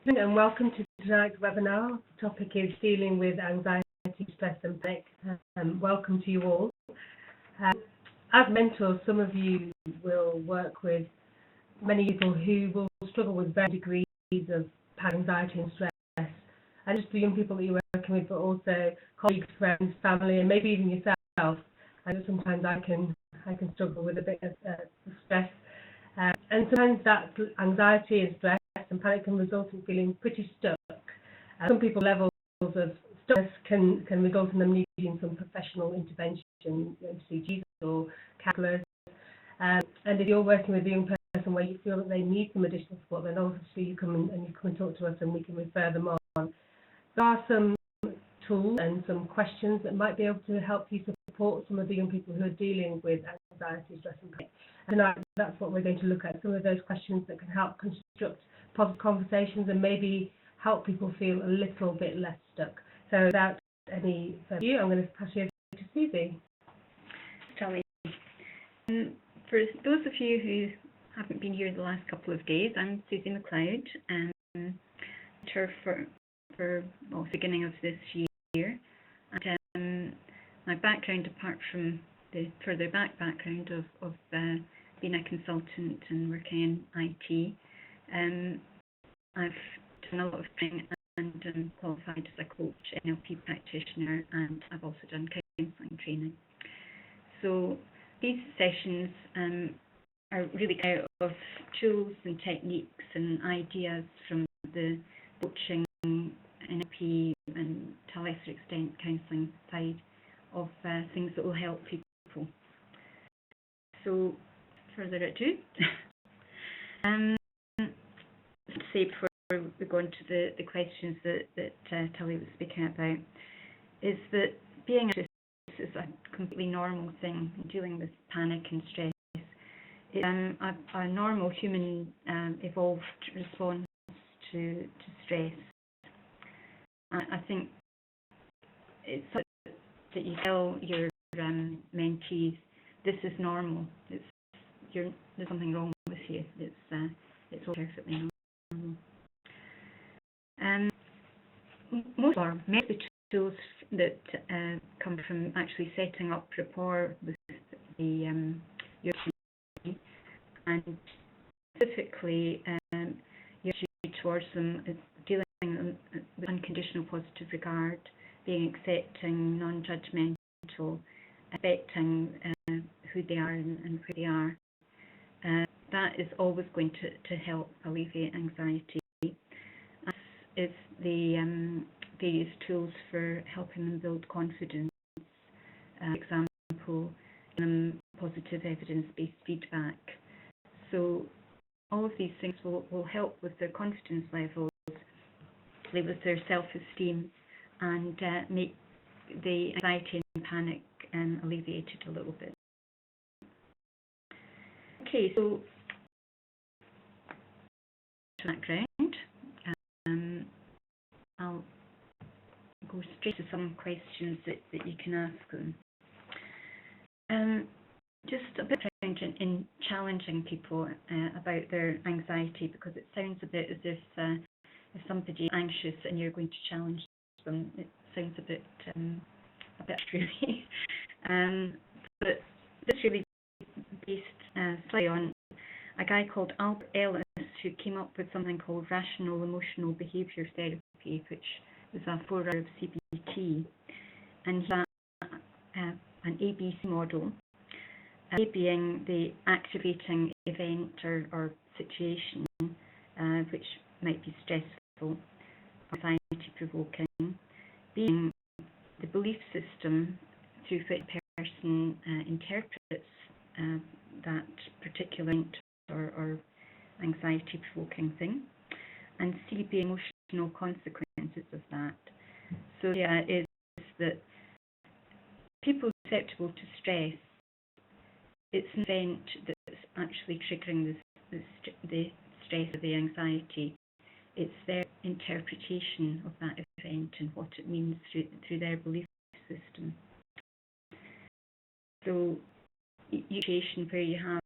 And welcome to tonight's webinar. The topic is dealing with anxiety, stress and panic. Welcome to you all. As mentors, some of you will work with many people who will struggle with varying degrees of panic, anxiety and stress. And just the young people that you're working with, but also colleagues, friends, family, and maybe even yourself. I know sometimes I can struggle with a bit of stress. And sometimes that anxiety and stress and panic can result in feeling pretty stuck. Some people levels of stress can result in them needing some professional intervention, CGs or counsellors. And if you're working with a young person where you feel that they need some additional support, then obviously you come and talk to us and we can refer them on. There are some tools and some questions that might be able to help you support some of the young people who are dealing with anxiety, stress and panic. And that's what we're going to look at, some of those questions that can help construct positive conversations and maybe help people feel a little bit less stuck. So without any further ado, I'm going to pass you over to Susie. Sally. For those of you who haven't been here the last couple of days, I'm Susie McLeod, mentor for the beginning of this year. And my background, apart from the further background of being a consultant and working in IT, I've done a lot of training and qualified as a coach, NLP practitioner, and I've also done counselling training. So these sessions are really out of tools and techniques and ideas from the coaching, NLP, and to a lesser extent counselling side of things that will help people. So, further ado, to say before we go on to the questions that Tilly was speaking about, is that being anxious is a completely normal thing. Dealing with panic and stress. It's a normal human evolved response to stress. I think it's that you tell your mentees this is normal. There's something wrong with you. It's all perfectly normal. Most or many of the tools that come from actually setting up rapport with your community, and specifically your attitude towards them is dealing with unconditional positive regard, being accepting, non-judgmental, affecting who they are and where they are. That is always going to help alleviate anxiety, as is the various tools for helping them build confidence. For example, positive evidence-based feedback. So all of these things will help with their confidence levels, play with their self-esteem, and make the anxiety and panic alleviated a little bit. Okay, so background. I'll go straight to some questions that you can ask them. Just a bit in challenging people about their anxiety, because it sounds a bit as if somebody is anxious and you're going to challenge them. It sounds a bit really. But this really based slightly on a guy called Albert Ellis, who came up with something called rational emotional behaviour therapy, which was a forerunner of CBT, and he had an ABC model, A being the activating event or situation which might be stressful, anxiety provoking, being the belief system through which a person interprets that particular event or anxiety provoking thing, and C being emotional consequences of that. So the idea is that people susceptible to stress, it's an event that's actually triggering the stress or the anxiety. It's their interpretation of that event and what it means through their belief system. So, situation where you have,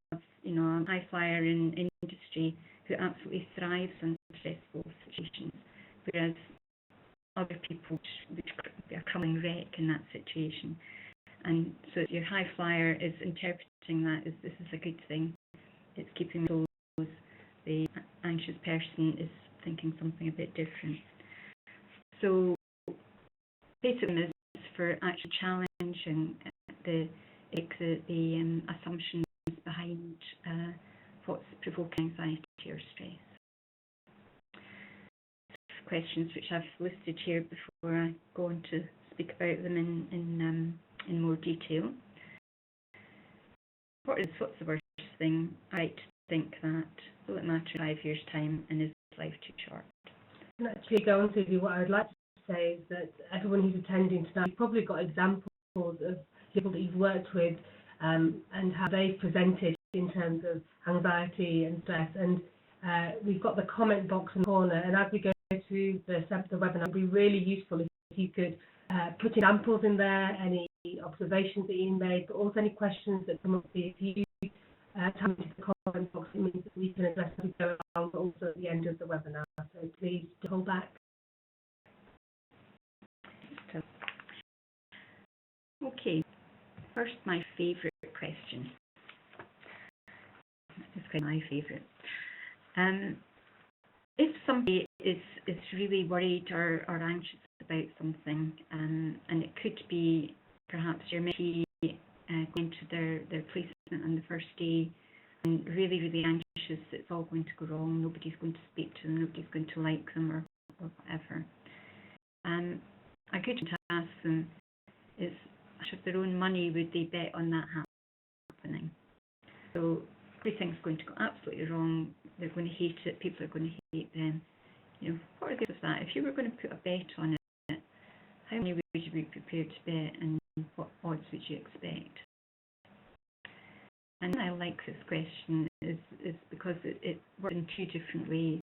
a high flyer in industry who absolutely thrives in stressful situations, whereas other people would be a crumbling wreck in that situation. And so your high flyer is interpreting that as this is a good thing. It's keeping me close. The anxious person is thinking something a bit different. So basically, is for actually challenging the assumptions behind what's provoking anxiety or stress. Questions which I've listed here before I go on to speak about them in more detail. What's the worst thing? I think that will it matter in 5 years' time, and is life too short? And actually, go on to what I'd like to say is that everyone who's attending tonight, you've probably got examples of people that you've worked with and how they've presented in terms of anxiety and stress. And we've got the comment box in the corner, and as we go through the webinar, it would be really useful if you could put examples in there, any observations that you made, but also any questions that come up. If you time into the comment box, it means that we can address as we go along, but also at the end of the webinar. So please don't hold back. Okay, first my favourite question. It's kind of my favourite. If somebody is really worried or anxious about something, and it could be perhaps your mentee going to their placement on the first day and really, really anxious that it's all going to go wrong, nobody's going to speak to them, nobody's going to like them or whatever. A good question to ask them is, out of their own money, would they bet on that happening? So everything's going to go absolutely wrong, they're going to hate it, people are going to hate them. You know, what are the odds of that? If you were going to put a bet on it, how many would you be prepared to bet, and what odds would you expect? And I like this question is because it works in two different ways.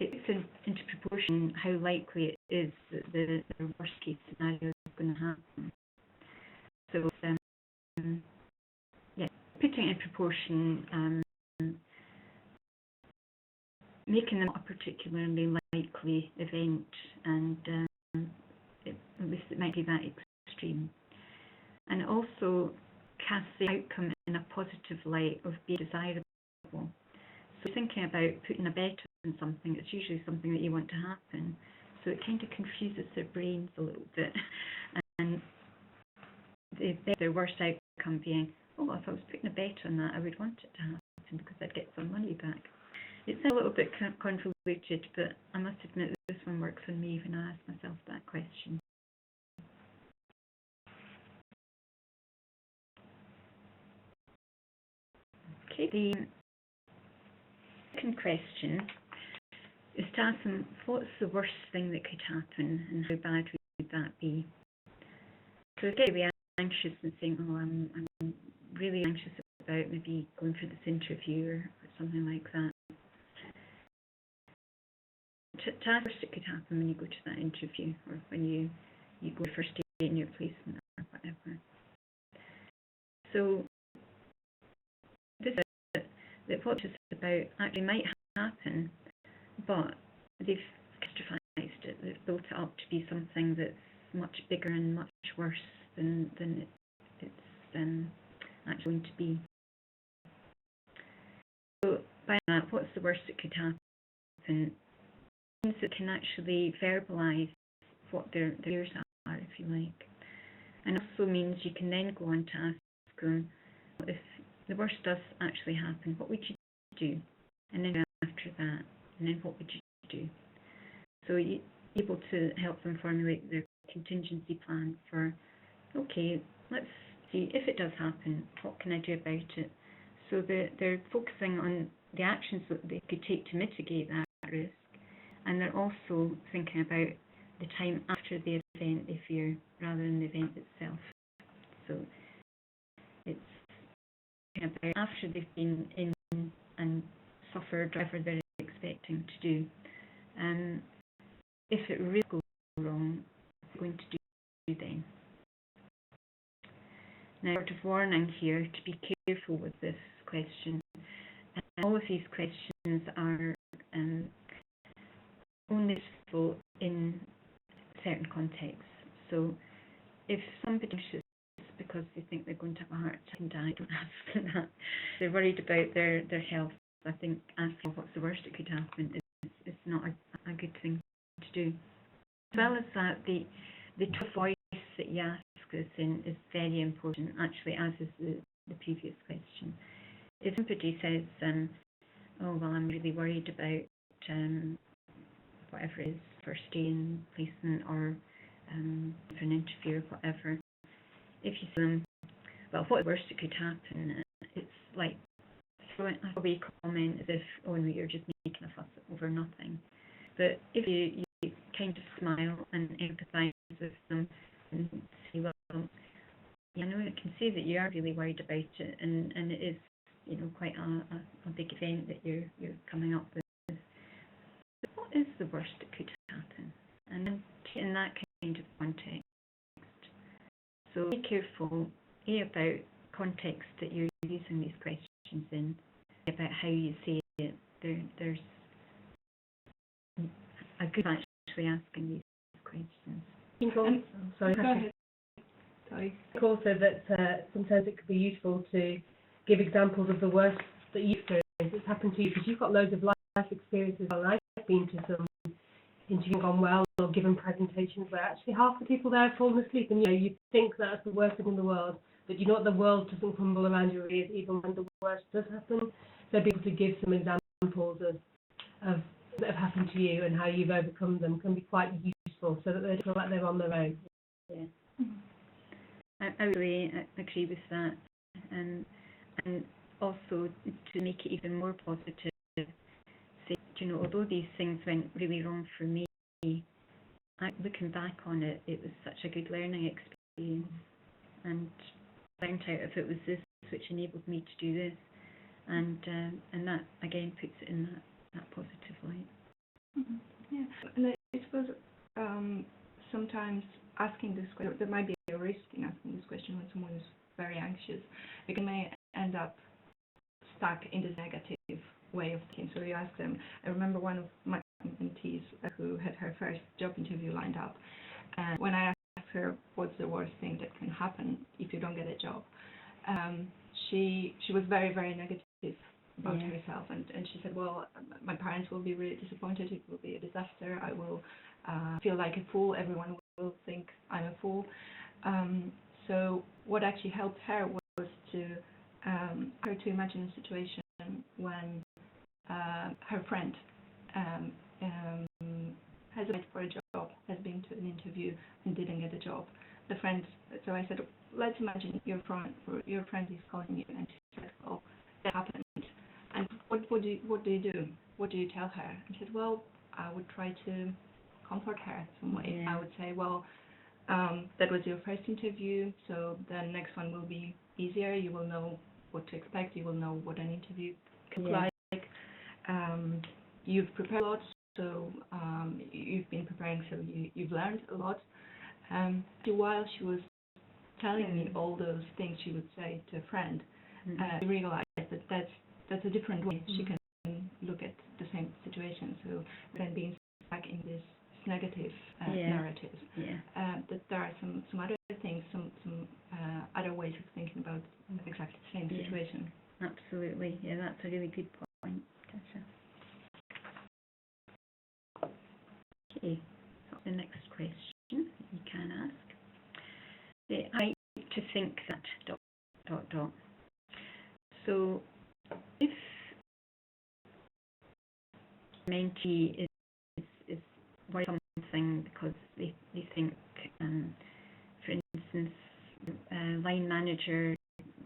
It takes into proportion how likely it is that the worst case scenario is going to happen. So, putting it in proportion, making them a particularly likely event, and at least it might be that extreme. And also cast the outcome in a positive light of being desirable. So thinking about putting a bet on something, it's usually something that you want to happen. So it kind of confuses their brains a little bit. And their worst outcome being, oh, if I was putting a bet on that, I would want it to happen because I'd get some money back. It's a little bit convoluted, but I must admit that this one works on me when I ask myself that question. Okay, the second question is to ask them, what's the worst thing that could happen and how bad would that be? So if they're anxious and saying, oh, I'm really anxious about maybe going for this interview or something like that. To ask what could happen when you go to that interview, or when you go first day in your placement or whatever. So this is that what it's about actually might happen, but they've catastrophized it. They've built it up to be something that's much bigger and much worse than it's actually going to be. So by that, what's the worst that could happen? Means that can actually verbalize what their fears are, if you like. And also means you can then go on to ask them, if the worst does actually happen, what would you do? And then after that, and then what would you do? So you're able to help them formulate their contingency plan for, okay, let's see, if it does happen, what can I do about it? So they're focusing on the actions that they could take to mitigate that risk. And they're also thinking about the time after the event they fear, rather than the event itself. So it's about after they've been in and suffered whatever they're expecting to do. If it really goes wrong, what are they going to do then? Now, a word of warning here to be careful with this question. All of these questions are only they're worried about their health, I think asking what's the worst that could happen is not a good thing to do. As well as that, the tone of voice that you ask us in is very important, actually, as is the previous question. If somebody says, oh, well, I'm really worried about whatever it is, first day in placement or for an interview or whatever, if you say them, well, what's the worst that could happen? It's like throwing a wee comment as if, oh no, you're just making a fuss over nothing. But if you kind of smile and empathise with them and say, well, yeah, I know I can see that you are really worried about it, and it is, you know, quite a big event that you're coming up with. But what is the worst that could happen? And then in that kind of context. So be careful, A, about context that you're using these questions in, about how you say it. There's a good actually asking these questions. Sorry. Go ahead. Sorry. I think also that sometimes it could be useful to give examples of the worst that you've experienced. It's happened to you because you've got loads of life experiences. Well, I've been to some interviews gone well or given presentations where actually half the people there have fallen asleep, and you think that's the worst thing in the world, but you know what, the world doesn't crumble around your ears even when the worst does happen. So be able to give some examples of that have happened to you and how you've overcome them can be quite useful, so that they feel like they're on their own. Yeah. I really agree with that, and also to make it even more positive, say, you know, although these things went really wrong for me, looking back on it, it was such a good learning experience, and found out if it was this which enabled me to do this, and that again puts it in that positive light. Mm-hmm. Yeah, and I suppose sometimes asking this question, there might be a risk in asking this question when someone is very anxious, because they may end up stuck in this negative way of thinking. So you ask them. I remember one of my mentees who had her first job interview lined up, and when I asked her what's the worst thing that can happen if you don't get a job, she was very, very negative about herself, and she said, well, my parents will be really disappointed, it will be a disaster, I will feel like a fool, everyone will think I'm a fool. So what actually helped her was to her to imagine a situation when her friend has applied for a job, has been to an interview and didn't get a job. The friend, so I said, let's imagine your friend is calling you, and she said, well, that happened. And what do you do? What do you tell her? And she said, well, I would try to comfort her some way. Yeah. I would say, well, that was your first interview, so the next one will be easier. You will know what to expect. You will know what an interview could look like. You've prepared a lot, so you've been preparing, so you've learned a lot. While she was telling me all those things she would say to a friend, I realized that that's a different way she can look at the same situation. So then being stuck in this negative narrative, that there are some other things, some other ways of thinking about exactly the same situation. Absolutely, yeah, that's a really good point, Tasha. Okay, so the next question you can ask. I like to think that ... So if mentee is worried something because they think, for instance, line manager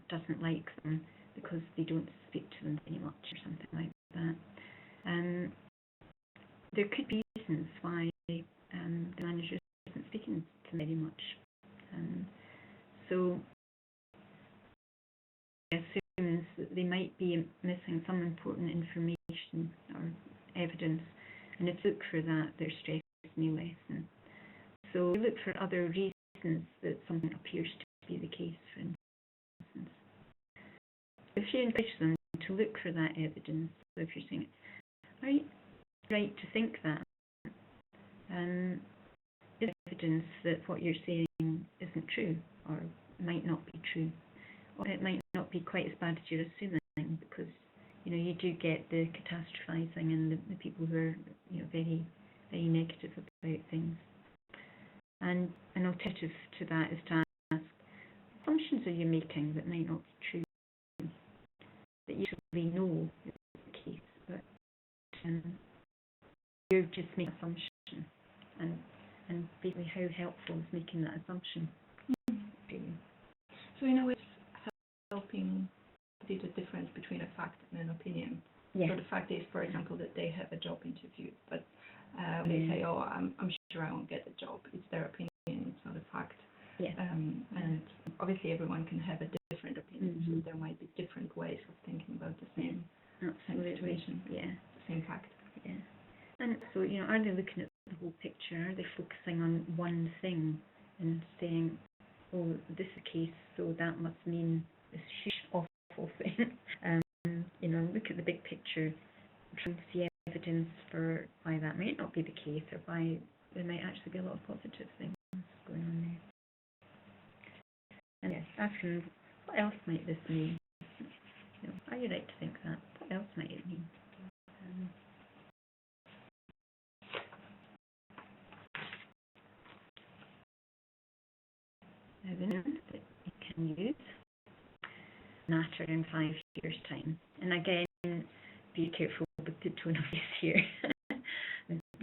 doesn't like them because they don't speak to them very much or something like that, there could be reasons why the manager isn't speaking to them very much. So it assumes that they might be missing some important information or evidence, and if you look for that, their stress may lessen. So look for other reasons that something appears to be the case, for instance. If you encourage them to look for that evidence, so if you're saying, are you right to think that? Is evidence that what you're saying isn't true, or might not be true, or it might not be quite as bad as you're assuming? because you do get the catastrophizing and the people who are very, very negative about things. And an alternative to that is to ask, assumptions are you making that might not be true, that you really know is the case, but you're just making an assumption, and basically how helpful is making that assumption to you? So in a way, it's helping see the difference between a fact and an opinion. Yeah. So the fact is, for example, that they have a job interview, but when they say, "Oh, I'm sure I won't get the job," it's their opinion, it's not a fact. Yeah. And obviously, everyone can have a different opinion, so there might be different ways of thinking about the same situation, the same fact. Yeah. And so, are they looking at the whole picture? Are they focusing on one thing and saying, "Oh, this is the case, so that must mean this huge awful thing"? Look at the big picture, trying to see evidence for why that might not be the case, or why there might actually be a lot of positive things going on there. And yes, asking, what else might this mean? Are you right to think that? What else might it mean? Evidence that you can use matter in 5 years' time. And again, be careful with the tone of voice here.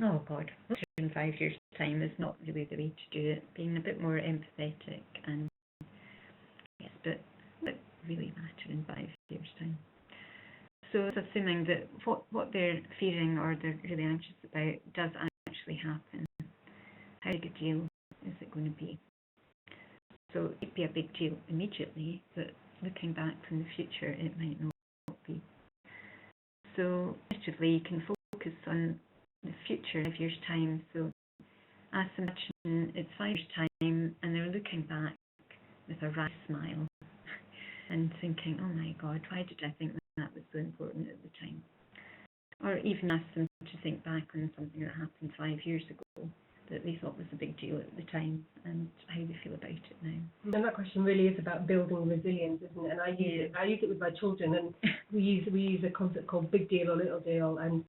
Oh God, matter in 5 years' time is not really the way to do it. Being a bit more empathetic and yes, but really matter in 5 years' time. So it's assuming that what they're fearing or they're really anxious about does actually happen. How big a deal is it going to be? So it'd be a big deal immediately, but looking back from the future, it might not be. So effectively, you can focus on the future 5 years' time. So ask them, imagine it's 5 years' time, and they're looking back with a wry smile and thinking, "Oh my God, why did I think that was so important at the time?" Or even ask them to think back on something that happened 5 years ago that they thought was a big deal at the time, and how they feel about it now. And that question really is about building resilience, isn't it? And I use it with my children, and we use a concept called big deal or little deal, and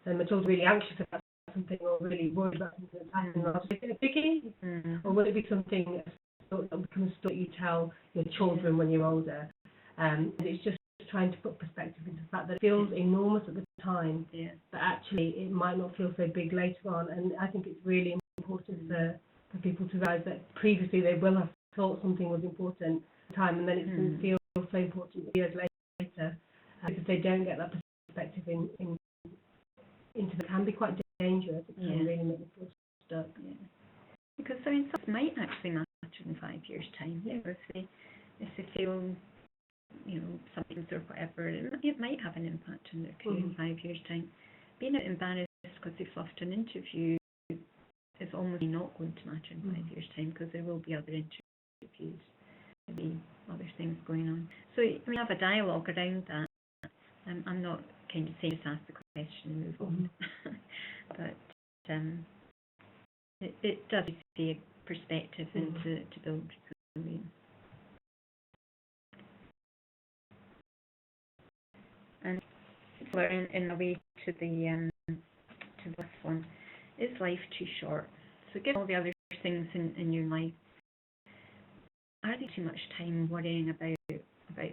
my children are really anxious about something or really worried about something that's happening. I'll say, is it a biggie? Or will it be something that will become a story you tell your children when you're older? And it's just trying to put perspective into the fact that it feels enormous at the time, but actually it might not feel so big later on. And I think it's really important for people to realise that previously they will have thought something was important at the time, and then it doesn't feel so important years later, because they don't get that perspective into it can be quite dangerous. It can really make them feel stuck. Yeah. Because some might actually matter in 5 years' time. If they feel something or whatever, it might have an impact on their career in 5 years' time. Being embarrassed because they fluffed an interview is almost not going to matter in 5 years' time, because there will be other interviews, maybe other things going on. So we have a dialogue around that. I'm not kind of saying just ask the question and move on, but it does see a perspective and to build resilience. And in a way to this one, is life too short? So given all the other things in your life, are there too much time worrying about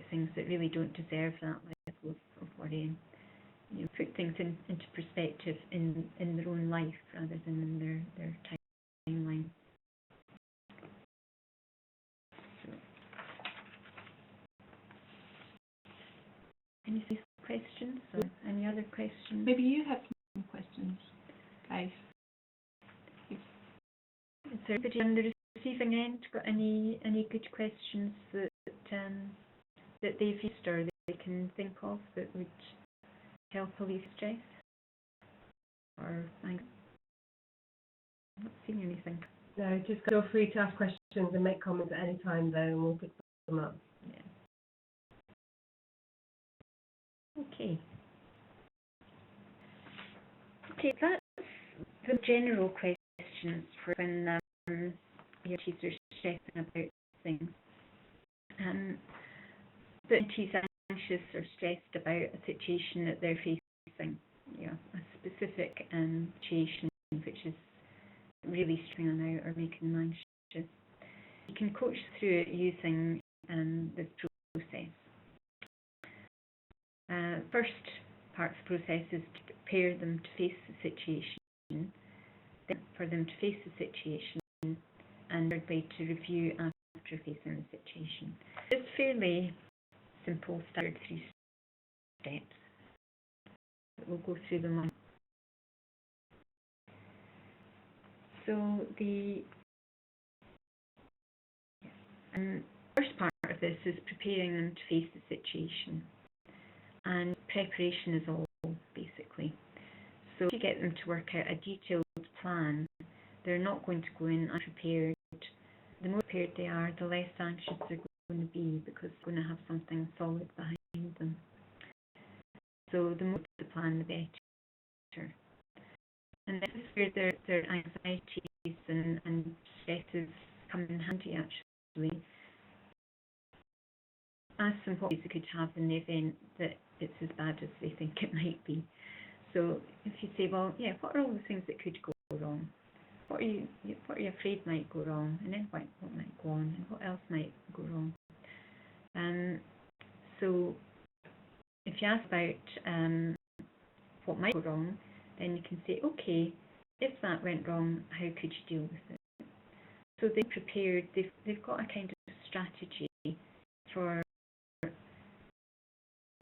things that really don't deserve that level of worrying? Put things into perspective in their own life rather than in their timeline. So, any questions or any other questions? Maybe you have some questions, guys. Is there anybody on the receiving end got any good questions that they've used or they can think of that would help alleviate stress? Or I'm not seeing anything. No, just feel free to ask questions and make comments at any time, though, and we'll pick them up. Yeah. Okay, that's the general questions for when your teachers are stressing about things. But anxious or stressed about a situation that they're facing, a specific situation which is really stressing them out or making them anxious. You can coach through it using this process. First part of the process is to prepare them to face the situation, then for them to face the situation, and thirdly to review after facing the situation. It's fairly simple, standard 3 steps. We'll go through them all. So the first part of this is preparing them to face the situation. And preparation is all, basically. So if you get them to work out a detailed plan, they're not going to go in unprepared. The more prepared they are, the less anxious they're going to be, because they're going to have something solid behind them. So the more the plan, the better. And this is where their anxieties and stresses come in handy, actually. Ask them what they could have in the event that it's as bad as they think it might be. So if you say, well, yeah, what are all the things that could go wrong? What are you afraid might go wrong? And then what might go on? And what else might go wrong? So if you ask about what might go wrong, then you can say, okay, if that went wrong, how could you deal with it? So they're prepared, they've got a kind of strategy for, if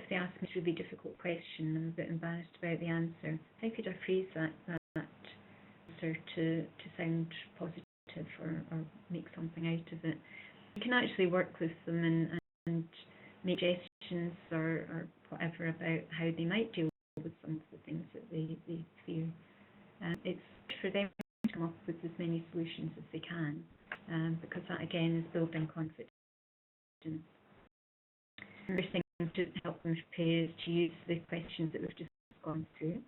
they ask me a really difficult question, I'm a bit embarrassed about the answer, how could I phrase that answer to sound positive or make something out of it? You can actually work with them and make suggestions or whatever about how they might deal with some of the things that they fear. It's for them to come up with as many solutions as they can, because that again is building confidence. Another thing to help them prepare is to use the questions that we've just gone through,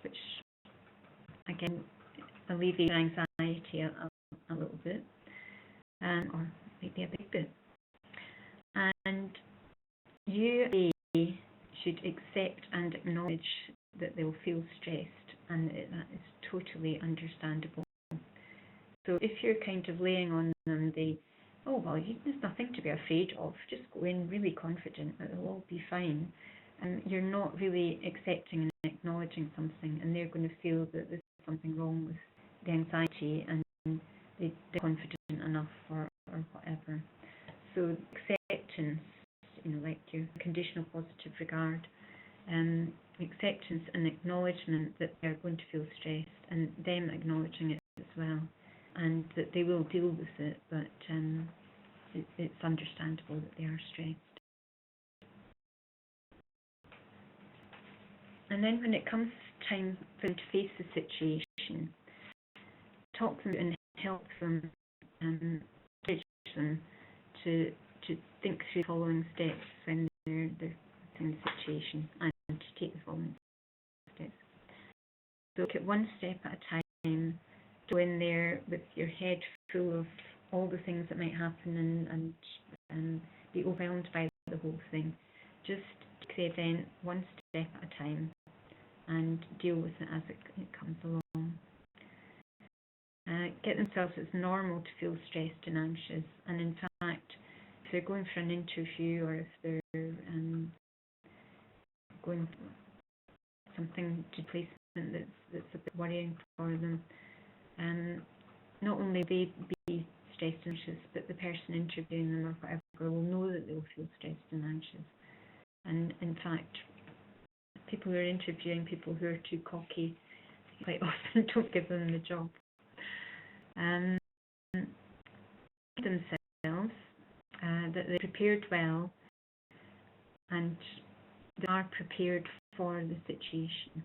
which again alleviate anxiety a little bit, or maybe a big bit. And you should accept and acknowledge that they'll feel stressed, and that is totally understandable. So if you're kind of laying on them oh well, there's nothing to be afraid of, just go in really confident, it'll all be fine, and you're not really accepting and acknowledging something, and they're going to feel that there's something wrong with the anxiety and they're confident enough or whatever. So acceptance, like your conditional positive regard, acceptance and acknowledgement that they're going to feel stressed, and them acknowledging it as well, and that they will deal with it, but it's understandable that they are stressed. And then when it comes time for them to face the situation, talk them and help them, encourage them to think through the following steps when they're in the situation, and to take the following steps. So look at one step at a time. Go in there with your head full of all the things that might happen and be overwhelmed by the whole thing. Just take the event one step at a time and deal with it as it comes along. Get themselves, it's normal to feel stressed and anxious, and in fact, if they're going for an interview or if they're going for something to placement that's a bit worrying for them, not only they be stressed and anxious, but the person interviewing them or whatever will know that they'll feel stressed and anxious. And in fact, people who are interviewing people who are too cocky quite often don't give them the job. Themselves that they're prepared well and they are prepared for the situation,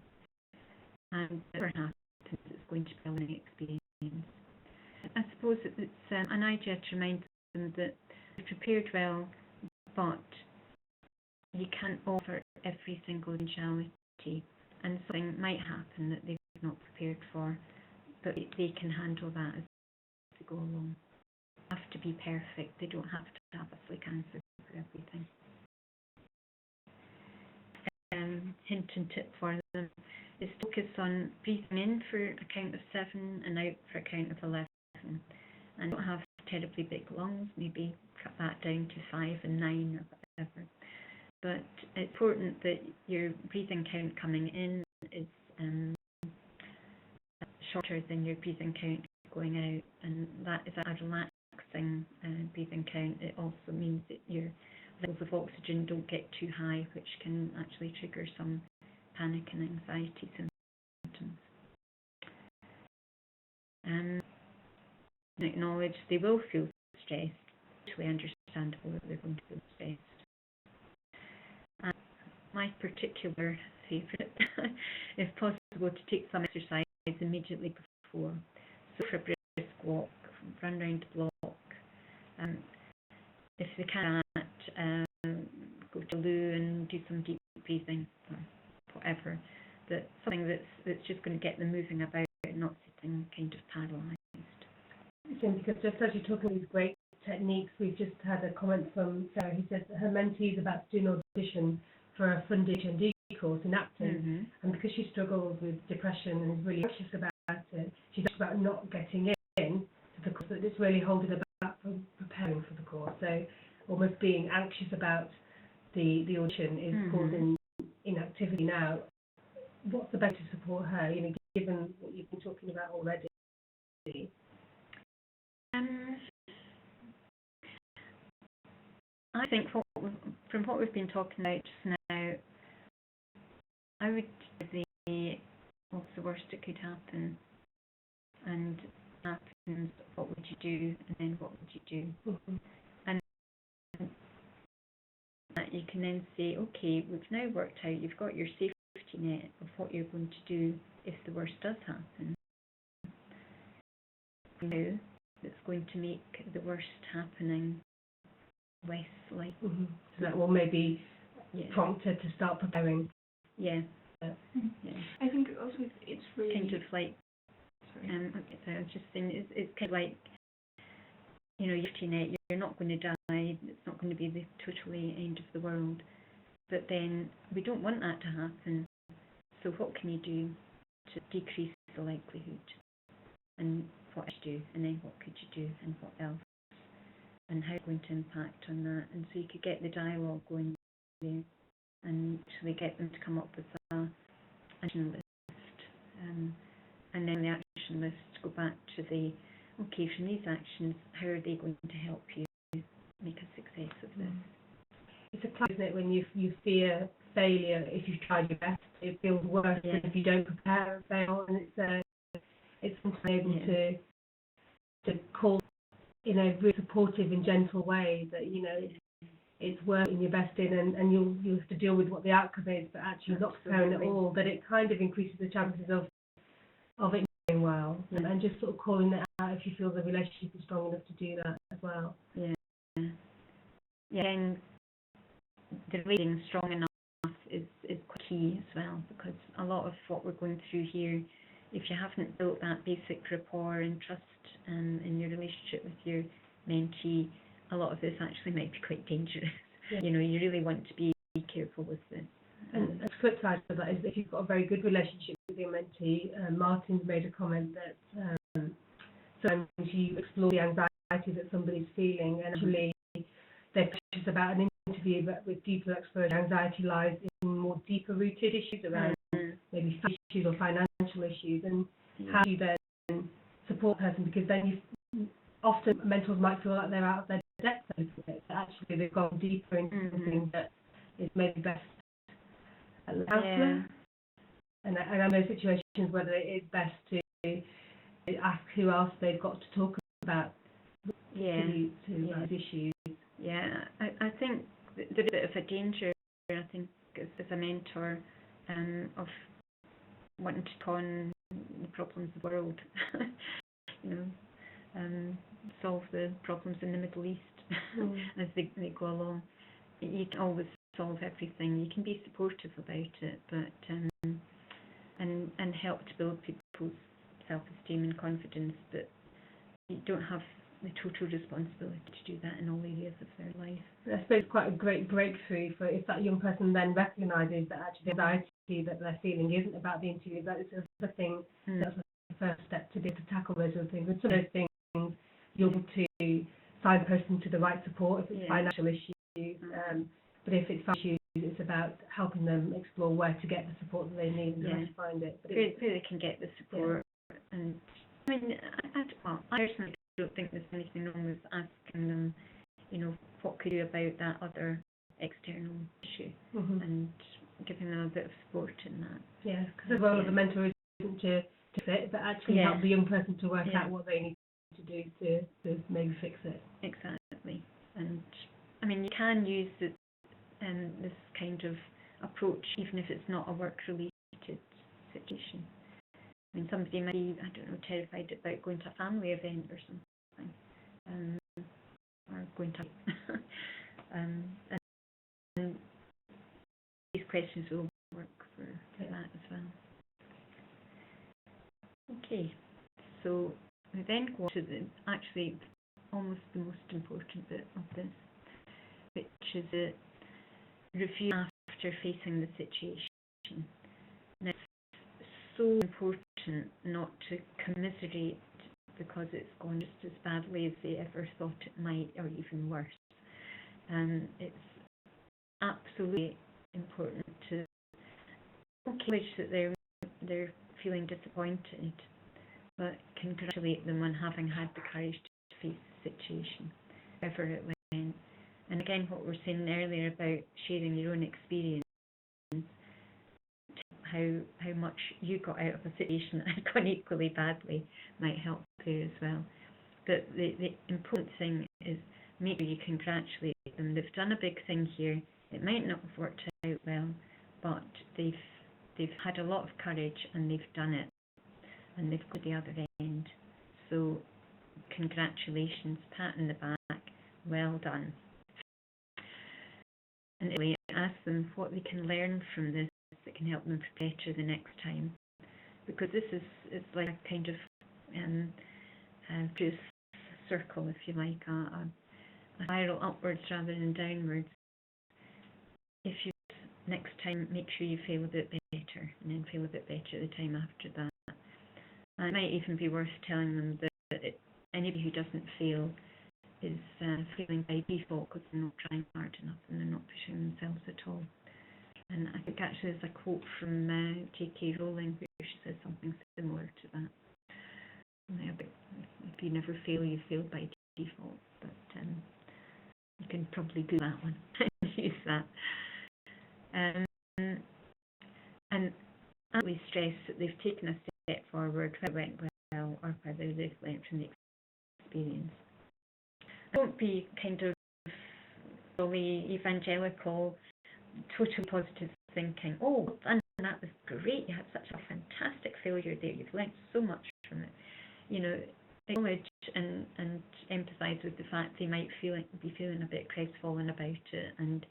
and whatever happens, it's going to be a learning experience. I suppose it's an idea to remind them that they're prepared well, but you can't offer every single eventuality, and something might happen that they're not prepared for, but they can handle that as they go along. They don't have to be perfect, they don't have to have a slick answer for everything. hint and tip for them is focus on breathing in for a count of 7 and out for a count of 11. And don't have terribly big lungs, maybe cut that down to 5 and 9 or whatever. But it's important that your breathing count coming in is shorter than your breathing count going out, and that is a relaxing breathing count. It also means that your levels of oxygen don't get too high, which can actually trigger some panic and anxiety symptoms. Acknowledge they will feel stressed. It's totally understandable that they're going to feel stressed. My particular favourite, if possible, to take some exercise immediately before. So for a brisk walk, run round the block. If they can't, go to the loo and do some deep breathing or whatever. But something that's just going to get them moving about and not sitting kind of paralysed. Because just as you're talking these great techniques, we've just had a comment from Sarah who said that her mentee is about to do an audition for a funded HND course in acting, and because she struggles with depression and is really anxious about it, she's anxious about not getting in to the course, that it's really holding her back from preparing for the course. So almost being anxious about the audition is causing inactivity now. What's the best to support her, given what you've been talking about already? I think from what we've been talking about just now, I would say what's the worst that could happen, and happens, what would you do, and then what would you do? And you can then say, okay, we've now worked out, you've got your safety net of what you're going to do if the worst does happen. Now, that's going to make the worst happening less likely. So that will maybe prompt her to start preparing. Yeah. I think also it's really kind of like, I was just saying, it's kind of like, your safety net, you're not going to die, it's not going to be the totally end of the world, but then we don't want that to happen, so what can you do to decrease the likelihood, and what should you do, and then what could you do, and what else, and how it's going to impact on that. And so you could get the dialogue going there and actually get them to come up with an action list, and then the action list go back to the, okay, from these actions, how are they going to help you make a success of this? It's a classic, isn't it, when you fear failure if you've tried your best. It feels worse than if you don't prepare and fail, and it's sometimes able to call in a really supportive and gentle way that it's worth putting your best in, and you'll have to deal with what the outcome is, but actually not preparing at all. That it kind of increases the chances of it going well, and just sort of calling that out if you feel the relationship is strong enough to do that as well. And the rating strong enough is quite key as well, because a lot of what we're going through here, if you haven't built that basic rapport and trust in your relationship with your mentee, a lot of this actually might be quite dangerous. You really want to be careful with this. And the flip side of that is that if you've got a very good relationship with your mentee, Martin's made a comment that sometimes you explore the anxiety that somebody's feeling, and actually they're precious about an interview, but with deeper exposure, anxiety lies in more deeper rooted issues around maybe issues or financial issues, and how do you then support a person, because then often mentors might feel like they're out of their depth a little bit, but actually they've gone deeper into something that is maybe best at the counsellor. And I know situations whether it is best to ask who else they've got to talk about to those issues. I think there's a bit of a danger, I think, as a mentor, of wanting to con the problems of the world, solve the problems in the Middle East as they go along. You can always solve everything. You can be supportive about it, but and help to build people's self-esteem and confidence, but you don't have the total responsibility to do that in all areas of their life. I suppose it's quite a great breakthrough for if that young person then recognises that actually the anxiety that they're feeling isn't about the interview, that it's another thing. That's the first step to be able to tackle those other things. With some of those things, you're able to signpost them to the right support if it's financial issues. But if it's issues, it's about helping them explore where to get the support that they need and where to find it. But where they can get the support. And I mean, I personally don't think there's anything wrong with asking them, you know, what could you do about that other external issue, and giving them a bit of support in that. Yeah, because the role of the mentor isn't to fit, but actually help the young person to work out what they need to do to maybe fix it. Exactly. And I mean, you can use this kind of approach even if it's not a work-related situation. I mean, somebody might be, I don't know, terrified about going to a family event or something, or going to, and these questions will work for that as well. Okay, so we then go to actually almost the most important bit of this, which is a review after facing the situation. Now, it's so important not to commiserate because it's gone just as badly as they ever thought it might, or even worse. It's absolutely important to acknowledge that they're feeling disappointed, but congratulate them on having had the courage to face the situation, wherever it went. And again, what we were saying earlier about sharing your own experience, how much you got out of a situation that had gone equally badly might help there as well. But the important thing is make sure you congratulate them. They've done a big thing here. It might not have worked out well, but they've had a lot of courage and they've done it, and they've got the other end. So congratulations, pat in the back, well done. And really ask them what they can learn from this that can help them better the next time, because this is like a kind of vicious circle, if you like, a spiral upwards rather than downwards. If you next time, make sure you feel a bit better, and then feel a bit better the time after that. And it might even be worth telling them that anybody who doesn't feel is feeling by default because they're not trying hard enough and they're not pushing themselves at all. And I think actually there's a quote from J.K. Rowling where she says something similar to that. If you never fail, you fail by default. But you can probably Google that one and use that. And I always stress that they've taken a step forward, whether it went well or whether they've learned from the experience. Don't be kind of fully evangelical, totally positive thinking. Oh, and that was great. You had such a fantastic failure there. You've learned so much from it. You know, acknowledge and empathise with the fact they might be feeling a bit crestfallen about it, and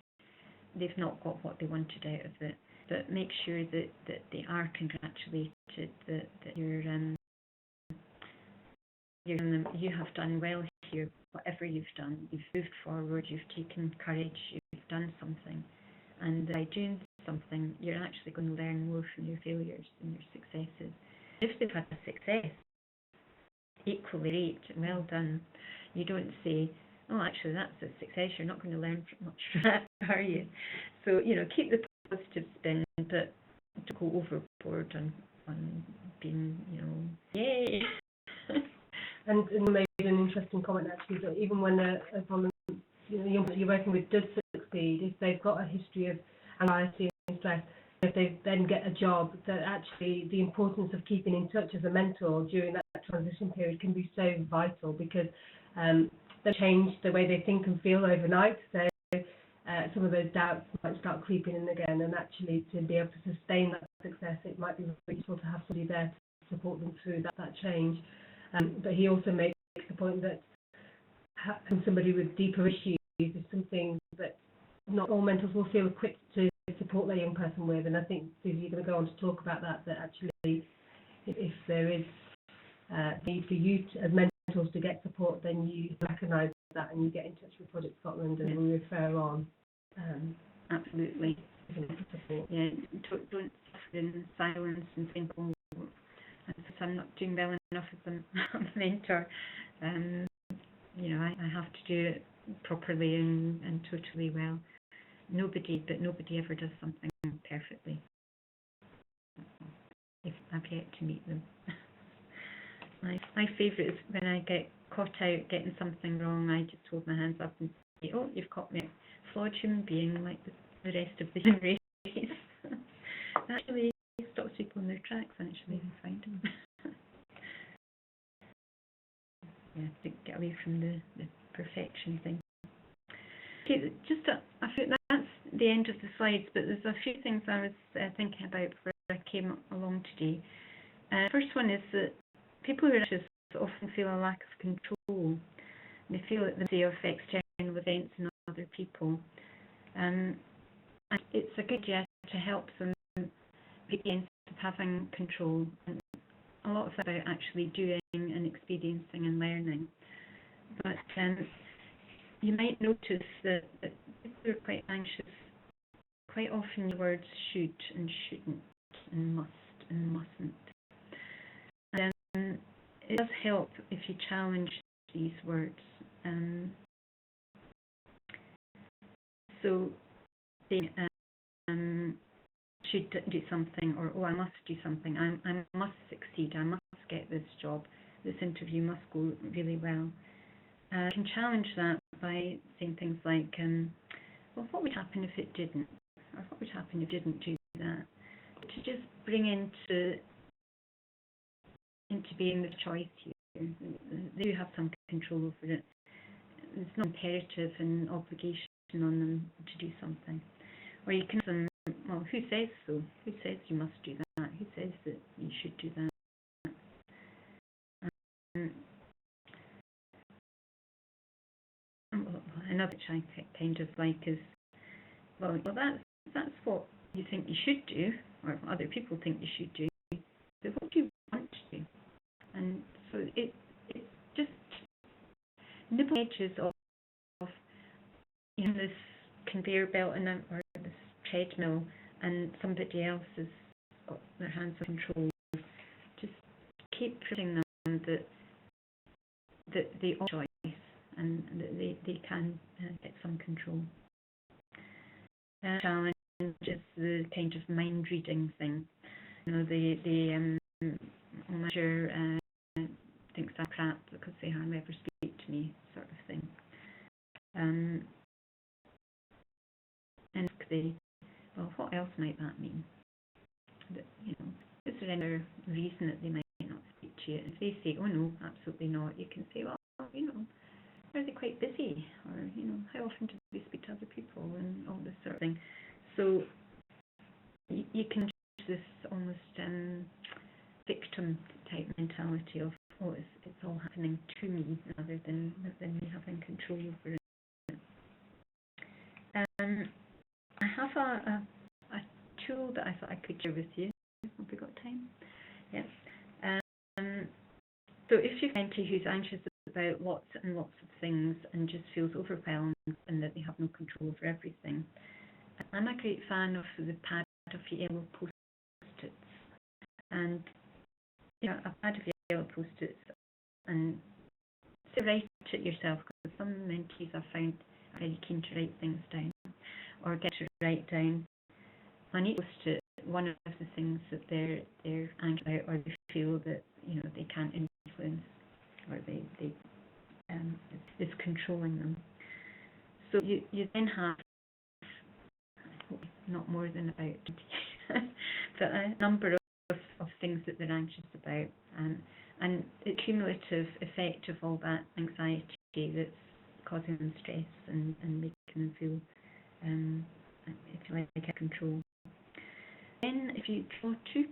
they've not got what they wanted out of it. But make sure that they are congratulated, that you have done well here, whatever you've done. You've moved forward, you've taken courage, you've done something. And by doing something, you're actually going to learn more from your failures than your successes. If they've had a success, equally great, well done. You don't say, oh, actually, that's a success. You're not going to learn much from that, are you? So, you know, keep the positive spin, but don't go overboard on being, you know, yay. And maybe an interesting comment actually, that even when a young person you're working with does succeed, if they've got a history of anxiety and stress, if they then get a job, that actually the importance of keeping in touch as a mentor during that transition period can be so vital, because they change the way they think and feel overnight. So some of those doubts might start creeping in again, and actually to be able to sustain that success, it might be really useful to have somebody there to support them through that change. But he also makes the point that having somebody with deeper issues is something that not all mentors will feel equipped to support their young person with. And I think Susie, you're going to go on to talk about that actually if there is need for you as mentors mentors to get support, then you recognise that and you get in touch with Project Scotland and we refer on. Absolutely. Support. Yeah, don't suffer in silence and think, oh, I'm not doing well enough as a mentor. You know, I have to do it properly and totally well. Nobody ever does something perfectly. If I've yet to meet them. My favourite is when I get caught out getting something wrong, I just hold my hands up and say, oh, you've caught me a flawed human being like the rest of the human race. That actually stops people in their tracks, actually, I find. Yeah, to get away from the perfection thing. Okay, just I think that's the end of the slides, but there's a few things I was thinking about before I came along today. First one is that people who are anxious often feel a lack of control. They feel at the mercy of external events and other people. And it's a good idea to help them begin having control. And a lot of that about actually doing and experiencing and learning. But you might notice that people who are quite anxious, quite often the words should and shouldn't and must and mustn't. And it does help if you challenge these words. So they should do something, or oh, I must do something. I must succeed. I must get this job. This interview must go really well. You can challenge that by saying things like, well, what would happen if it didn't? Or what would happen if you didn't do that? To just bring into being the choice here. They do have some control over it. There's no imperative and obligation on them to do something. Or you can ask them, well, who says so? Who says you must do that? Who says that you should do that? Another which I kind of like is, well, that's what you think you should do, or other people think you should do, but what do you want to do? And so it just nibble edges of this conveyor belt or this treadmill, and somebody else has got their hands on control. Just keep proving them that they own choice and that they can get some control. Challenge is the kind of mind reading thing. You know, they measure thinks I'm crap because they hardly ever speak to me, sort of thing. And well, what else might that mean? That, you know, is there any other reason that they might not speak to you? If they say, oh no, absolutely not, you can say, well, you know, are they quite busy? Or, you know, how often do they speak to other people and all this sort of thing? So you can use this almost victim type mentality of, oh, it's all happening to me rather than me having control over it. I have a tool that I thought I could share with you. Have we got time? Yes. So if you're somebody who's anxious about lots and lots of things and just feels overwhelmed and that they have no control over everything, I'm a great fan of the pad of yellow post-its. And you know, a pad of yellow post-its, and so write it yourself, because some mentees I've found are very keen to write things down, or get to write down on each post-it one of the things that they're anxious about, or they feel that, you know, they can't influence, or they it's controlling them. So you then have not more than about 20, but a number of things that they're anxious about, and the cumulative effect of all that anxiety that's causing them stress and making them feel, if you like, out of control. Then if you draw two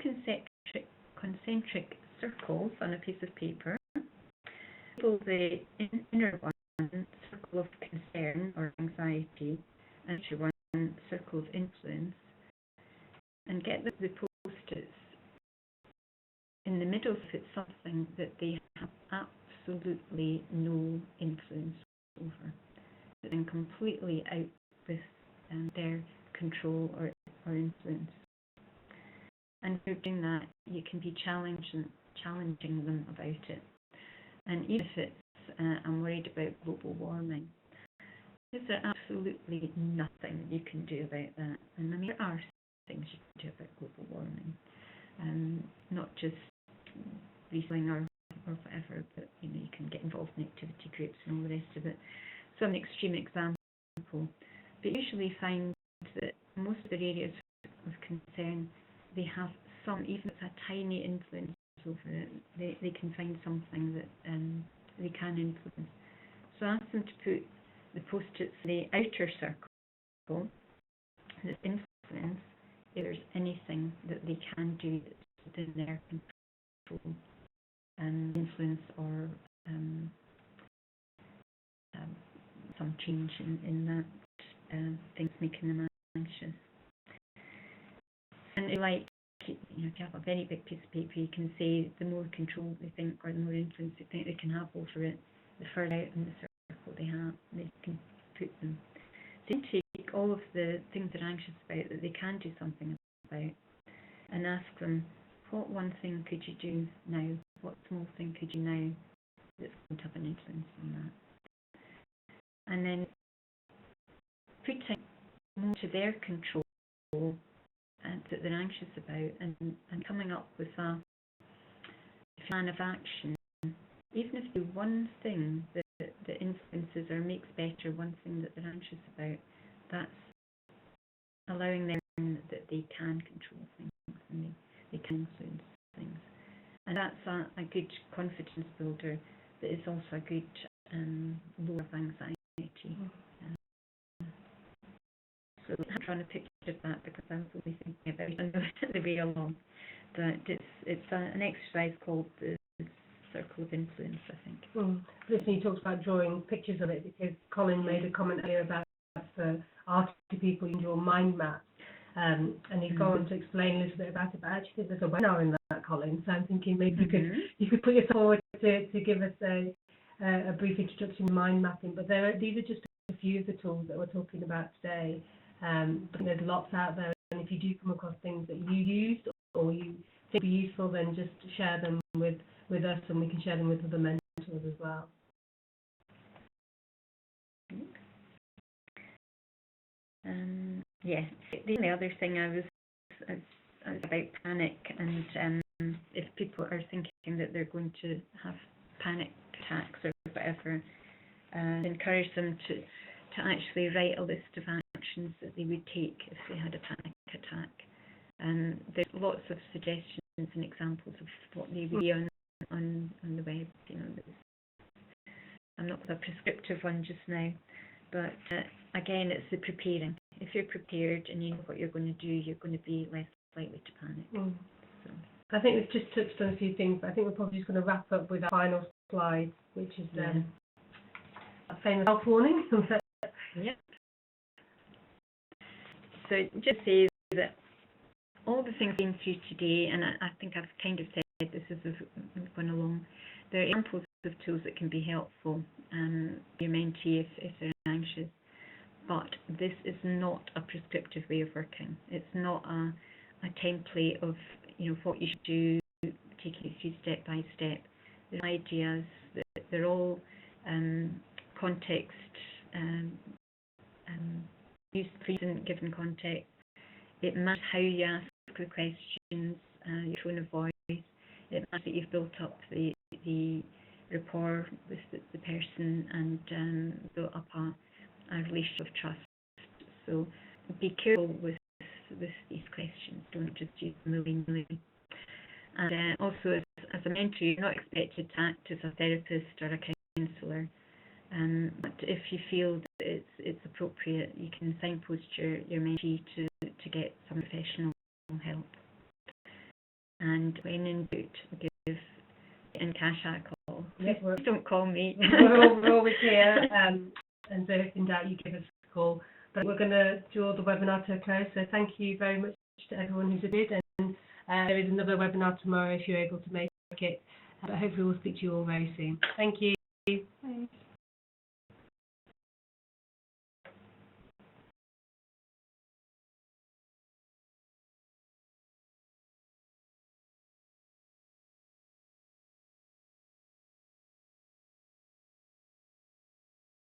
concentric circles on a piece of paper, label the inner one circle of concern or anxiety, and the outer one circle of influence, and get the post-its in the middle if it's something that they have absolutely no influence over, and completely out with their control or influence. And through doing that, you can be challenging them about it. And even if it's, I'm worried about global warming, is there absolutely nothing you can do about that? And I mean, there are things you can do about global warming, not just recycling or whatever, but you can get involved in activity groups and all the rest of it. So an extreme example, but usually find that most of the areas of concern, they have some, even if it's a tiny influence over it, they can find something that they can influence. So ask them to put the post-its in the outer circle that's influence, if there's anything that they can do that's within their control, influence or some change in that things making them anxious. And if you have a very big piece of paper, you can say the more control they think or the more influence they think they can have over it, the further out in the circle they have, they can put them. So you can take all of the things they're anxious about that they can do something about and ask them, what one thing could you do now? What small thing could you now that's going to have an influence on that? And then putting more to their control that they're anxious about and coming up with a plan of action. Even if they do one thing that influences or makes better one thing that they're anxious about, that's allowing them that they can control things and they can influence things. And that's a good confidence builder, but it's also a good lower of anxiety. So I'm trying to picture that because I was only thinking about it the way along. But it's an exercise called the circle of influence, I think. Listening, talks about drawing pictures of it because Colin made a comment earlier about for arty people you can draw mind maps. And he's gone on to explain a little bit about it, but actually there's a webinar in that, Colin, so I'm thinking maybe you could put yourself forward to give us a brief introduction to mind mapping. But these are just a few of the tools that we're talking about today. But there's lots out there, and if you do come across things that you used or you think be useful, then just share them with us, and we can share them with other mentors as well. Yeah, the only other thing I was about panic, and if people are thinking that they're going to have panic attacks or whatever, encourage them to actually write a list of actions that they would take if they had a panic attack. There's lots of suggestions and examples of what they would be on the web. I'm not with a prescriptive one just now, but again, it's the preparing. If you're prepared and you know what you're going to do, you're going to be less likely to panic. So. I think we've just touched on a few things, but I think we're probably just going to wrap up with our final slide, which is a famous health warning. Yep. So just say that all the things we've been through today, and I think I've kind of said this as we've gone along, there are examples of tools that can be helpful your mentee if they're anxious. But this is not a prescriptive way of working. It's not a template of what you should do, taking you through step by step. There are ideas that they're all context used for given context. It matters how you ask the questions, your tone of voice. It matters that you've built up the rapport with the person and built up a relationship of trust. So be careful with these questions. Don't just use them willy-nilly. And also, as a mentor, you're not expected to act as a therapist or a counsellor. But if you feel that it's appropriate, you can signpost your mentee to get some professional help. And when in doubt, give in cash alcohol. Please don't call me. We're always here, and so if in doubt, you give us a call. But we're going to draw the webinar to a close, so thank you very much to everyone who's did, and there is another webinar tomorrow if you're able to make it. But hopefully we'll speak to you all very soon. Thank you.